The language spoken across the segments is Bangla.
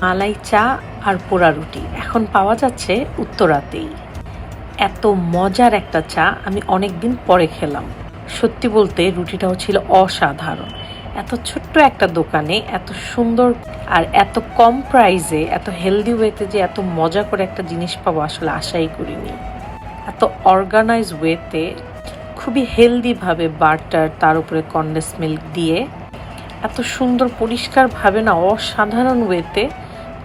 মালাই চা আর পোড়া রুটি এখন পাওয়া যাচ্ছে উত্তরাতেই। এত মজার একটা চা আমি অনেক দিন পরে খেলাম। সত্যি বলতে রুটিটাও ছিল অসাধারণ। এত ছোট্ট একটা দোকানে এত সুন্দর আর এত কম প্রাইসে এত হেলদি ওয়েতে যে এত মজা করে একটা জিনিস পাবো আসলে আশাই করিনি। এত অর্গানাইজ ওয়েতে খুবই হেলদিভাবে বাটার তার উপরে কনডেন্স মিল্ক দিয়ে এত সুন্দর পরিষ্কারভাবে না অসাধারণ ওয়েতে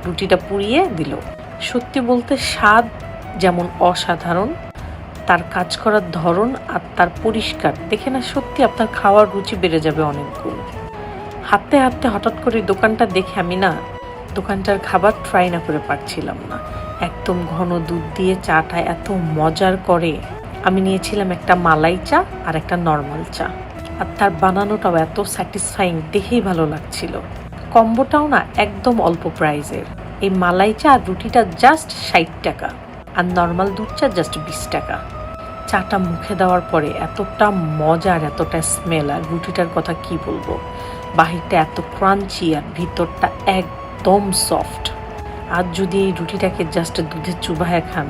রুটিটা পুড়িয়ে দিল। সত্যি বলতে স্বাদ যেমন অসাধারণ, তার কাজ করার ধরন আর তার পরিষ্কার দেখে না সত্যি আপনার খাওয়ার রুচি বেড়ে যাবে অনেক গুণ। হাঁটতে হাঁটতে হঠাৎ করে দোকানটা দেখে আমি না দোকানটার খাবার ট্রাই না করে পারছিলাম না। একদম ঘন দুধ দিয়ে চাটা এত মজার করে। আমি নিয়েছিলাম একটা মালাই চা আর একটা নর্মাল চা, আর তার বানানোটাও এত স্যাটিসফাইং, দেখেই ভালো লাগছিল। কম্বোটাও না একদম অল্প প্রাইসের। এই মালাই চা আর রুটিটা জাস্ট 60 টাকা আর নর্মাল দুধ চা জাস্ট 20 টাকা। চাটা মুখে দেওয়ার পরে এতটা মজার, এতটা স্মেল, আর রুটিটার কথা কি বলবো, বাহিরটা এত ক্রাঞ্চি আর ভিতরটা একদম সফট। আর যদি এই রুটিটাকে জাস্ট দুধে চুবায় খান,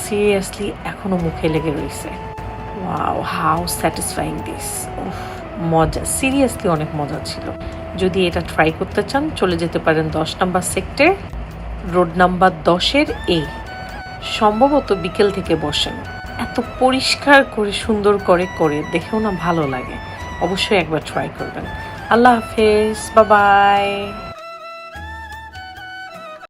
সিরিয়াসলি এখনো মুখে লেগে রয়েছে। Wow, how satisfying this. মজা, সিরিয়াসলি অনেক মজা ছিল। যদি এটা ট্রাই করতে চান চলে যেতে পারেন 10 নম্বর সেক্টর, রোড নাম্বার 10-এর এ। সম্ভবত বিকেল থেকে বসেন। এত পরিষ্কার করে সুন্দর করে করে দেখেও না ভালো লাগে। অবশ্যই একবার ট্রাই করবেন। আল্লাহ হাফেজ, বাই বাই।